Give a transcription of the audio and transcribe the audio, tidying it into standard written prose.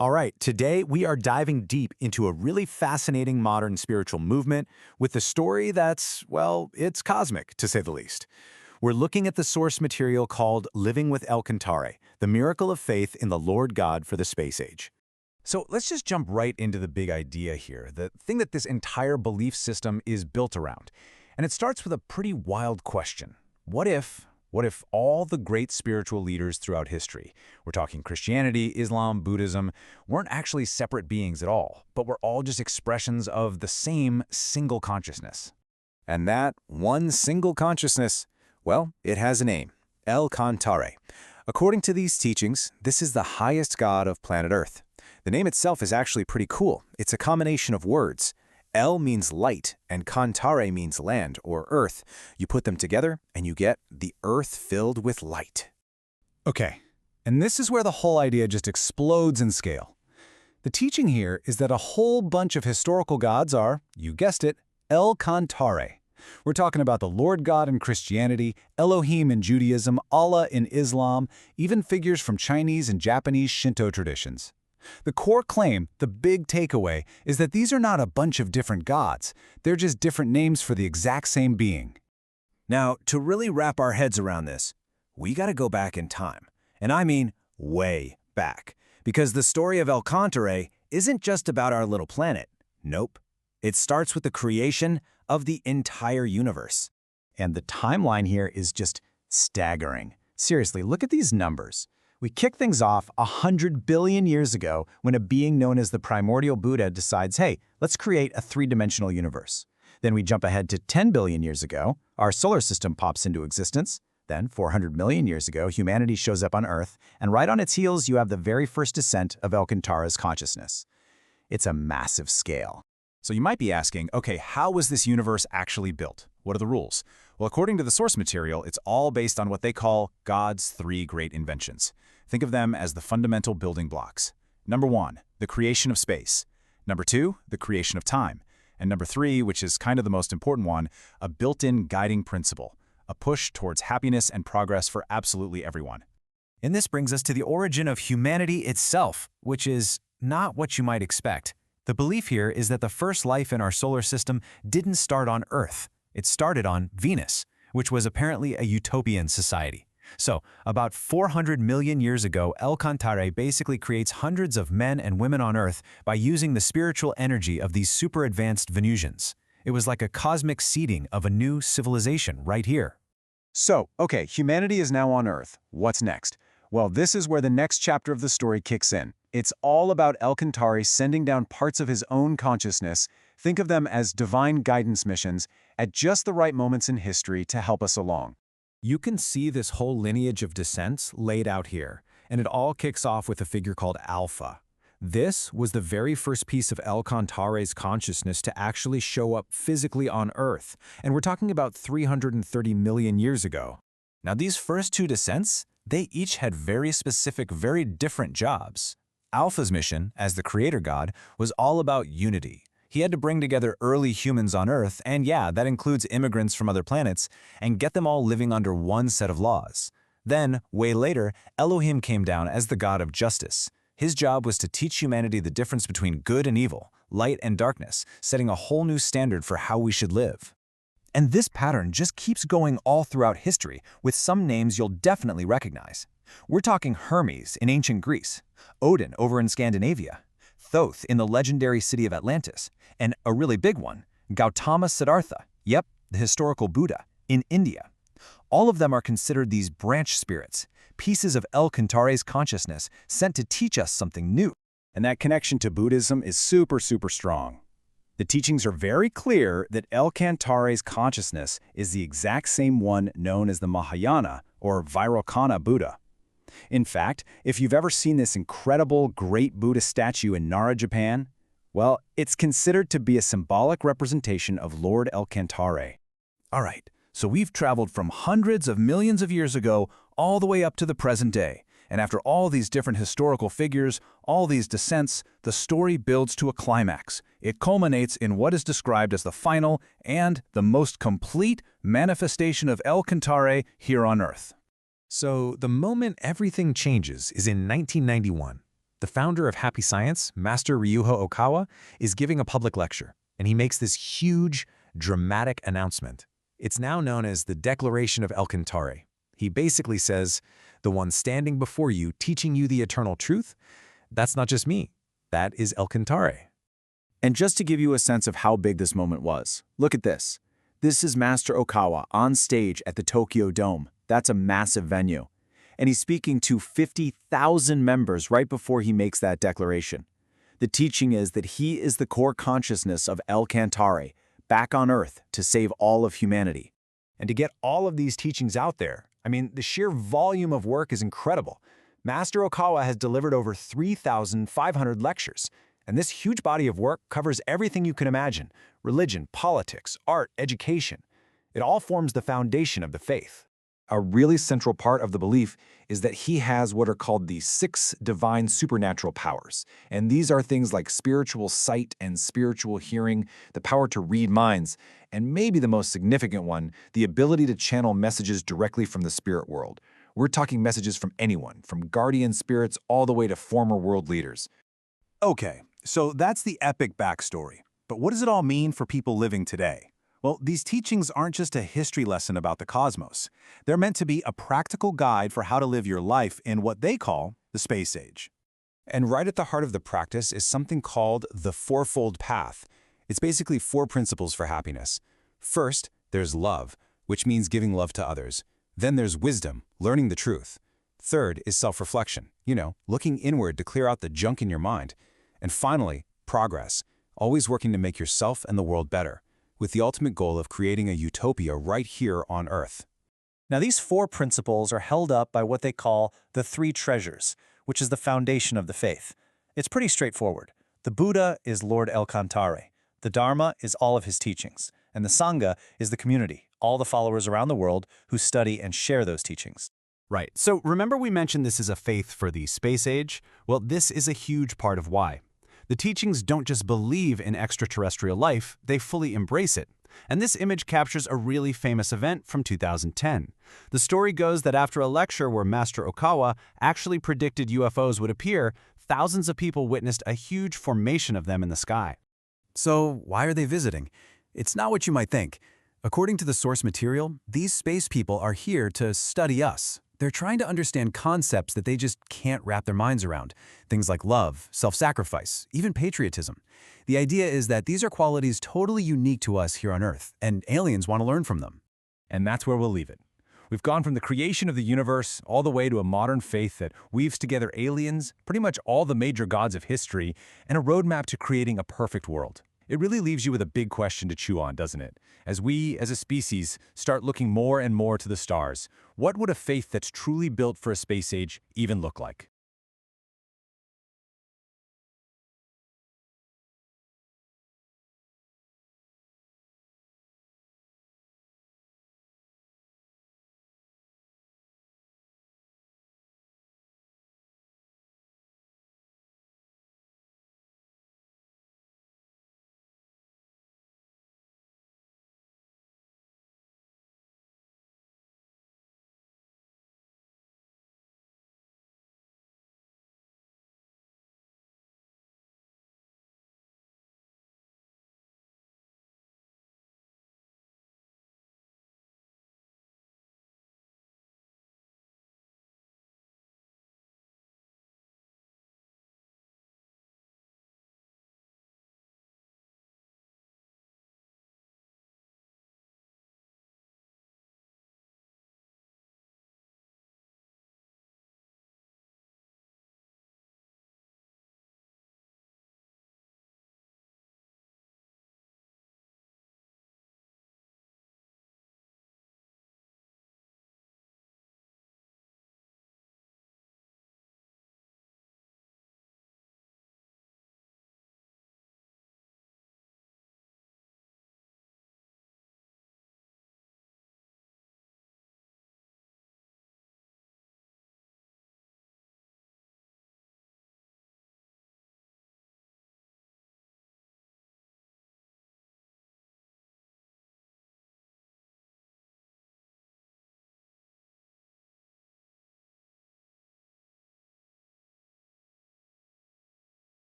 All right, today we are diving deep into a really fascinating modern spiritual movement with a story that's, well, it's cosmic, to say the least. We're looking at the source material called Living with El Cantare, the miracle of faith in the Lord God for the space age. So let's just jump right into the big idea here, the thing that this entire belief system is built around. And it starts with a pretty wild question. What if all the great spiritual leaders throughout history, we're talking Christianity, Islam, Buddhism, weren't actually separate beings at all, but were all just expressions of the same single consciousness? And that one single consciousness, well, it has a name, El Cantare. According to these teachings, this is the highest god of planet Earth. The name itself is actually pretty cool. It's a combination of words. El means light, and Cantare means land, or earth. You put them together, and you get the earth filled with light. Okay, and this is where the whole idea just explodes in scale. The teaching here is that a whole bunch of historical gods are, you guessed it, El Cantare. We're talking about the Lord God in Christianity, Elohim in Judaism, Allah in Islam, even figures from Chinese and Japanese Shinto traditions. The core claim, the big takeaway, is that these are not a bunch of different gods. They're just different names for the exact same being. Now, to really wrap our heads around this, we gotta go back in time. And I mean way back. Because the story of El Cantare isn't just about our little planet. Nope. It starts with the creation of the entire universe. And the timeline here is just staggering. Seriously, look at these numbers. We kick things off 100 billion years ago when a being known as the primordial Buddha decides, hey, let's create a three-dimensional universe. Then we jump ahead to 10 billion years ago. Our solar system pops into existence. Then, 400 million years ago, humanity shows up on Earth, and right on its heels, you have the very first descent of El Cantare's consciousness. It's a massive scale. So you might be asking, okay, how was this universe actually built? What are the rules? Well, according to the source material, it's all based on what they call God's three great inventions. Think of them as the fundamental building blocks. Number 1, the creation of space. Number 2, the creation of time. And number 3, which is kind of the most important one, a built-in guiding principle, a push towards happiness and progress for absolutely everyone. And this brings us to the origin of humanity itself, which is not what you might expect. The belief here is that the first life in our solar system didn't start on Earth. It started on Venus, which was apparently a utopian society. So, about 400 million years ago, El Cantare basically creates hundreds of men and women on Earth by using the spiritual energy of these super-advanced Venusians. It was like a cosmic seeding of a new civilization right here. So, okay, humanity is now on Earth. What's next? Well, this is where the next chapter of the story kicks in. It's all about El Cantare sending down parts of his own consciousness. Think of them as divine guidance missions at just the right moments in history to help us along. You can see this whole lineage of descents laid out here, and it all kicks off with a figure called Alpha. This was the very first piece of El Cantare's consciousness to actually show up physically on Earth, and we're talking about 330 million years ago. Now, these first two descents, they each had very specific, very different jobs. Alpha's mission, as the creator god, was all about unity. He had to bring together early humans on Earth, and yeah, that includes immigrants from other planets, and get them all living under one set of laws. Then, way later, Elohim came down as the god of justice. His job was to teach humanity the difference between good and evil, light and darkness, setting a whole new standard for how we should live. And this pattern just keeps going all throughout history, with some names you'll definitely recognize. We're talking Hermes in ancient Greece, Odin over in Scandinavia, Thoth in the legendary city of Atlantis, and a really big one, Gautama Siddhartha, yep, the historical Buddha, in India. All of them are considered these branch spirits, pieces of El Cantare's consciousness sent to teach us something new. And that connection to Buddhism is super strong. The teachings are very clear that El Cantare's consciousness is the exact same one known as the Mahayana, or Vairocana Buddha. In fact, if you've ever seen this incredible great Buddha statue in Nara, Japan, well, it's considered to be a symbolic representation of Lord El Cantare. All right, so we've traveled from hundreds of millions of years ago all the way up to the present day. And after all these different historical figures, all these descents, the story builds to a climax. It culminates in what is described as the final and the most complete manifestation of El Cantare here on Earth. So the moment everything changes is in 1991. The founder of Happy Science, Master Ryuho Okawa, is giving a public lecture, and he makes this huge, dramatic announcement. It's now known as the Declaration of Cantare. He basically says, the one standing before you, teaching you the eternal truth, that's not just me. That is Cantare. And just to give you a sense of how big this moment was, look at this. This is Master Okawa on stage at the Tokyo Dome. That's a massive venue. And he's speaking to 50,000 members right before he makes that declaration. The teaching is that he is the core consciousness of Cantare, back on Earth to save all of humanity. And to get all of these teachings out there, I mean, the sheer volume of work is incredible. Master Okawa has delivered over 3,500 lectures, and this huge body of work covers everything you can imagine: religion, politics, art, education. It all forms the foundation of the faith. A really central part of the belief is that he has what are called the 6 divine supernatural powers. And these are things like spiritual sight and spiritual hearing, the power to read minds, and maybe the most significant one, the ability to channel messages directly from the spirit world. We're talking messages from anyone, from guardian spirits all the way to former world leaders. Okay, so that's the epic backstory. But what does it all mean for people living today? Well, these teachings aren't just a history lesson about the cosmos. They're meant to be a practical guide for how to live your life in what they call the space age. And right at the heart of the practice is something called the Fourfold Path. It's basically 4 principles for happiness. First, there's love, which means giving love to others. Then there's wisdom, learning the truth. Third is self-reflection, looking inward to clear out the junk in your mind. And finally, progress, always working to make yourself and the world better, with the ultimate goal of creating a utopia right here on Earth. Now, these 4 principles are held up by what they call the 3 treasures, which is the foundation of the faith. It's pretty straightforward. The Buddha is Lord Cantare, the Dharma is all of his teachings, and the Sangha is the community, all the followers around the world who study and share those teachings. Right. So remember we mentioned this is a faith for the space age? Well, this is a huge part of why. The teachings don't just believe in extraterrestrial life, they fully embrace it. And this image captures a really famous event from 2010. The story goes that after a lecture where Master Okawa actually predicted UFOs would appear, thousands of people witnessed a huge formation of them in the sky. So why are they visiting? It's not what you might think. According to the source material, these space people are here to study us. They're trying to understand concepts that they just can't wrap their minds around. Things like love, self-sacrifice, even patriotism. The idea is that these are qualities totally unique to us here on Earth, and aliens want to learn from them. And that's where we'll leave it. We've gone from the creation of the universe all the way to a modern faith that weaves together aliens, pretty much all the major gods of history, and a roadmap to creating a perfect world. It really leaves you with a big question to chew on, doesn't it? As we, as a species, start looking more and more to the stars, what would a faith that's truly built for a space age even look like?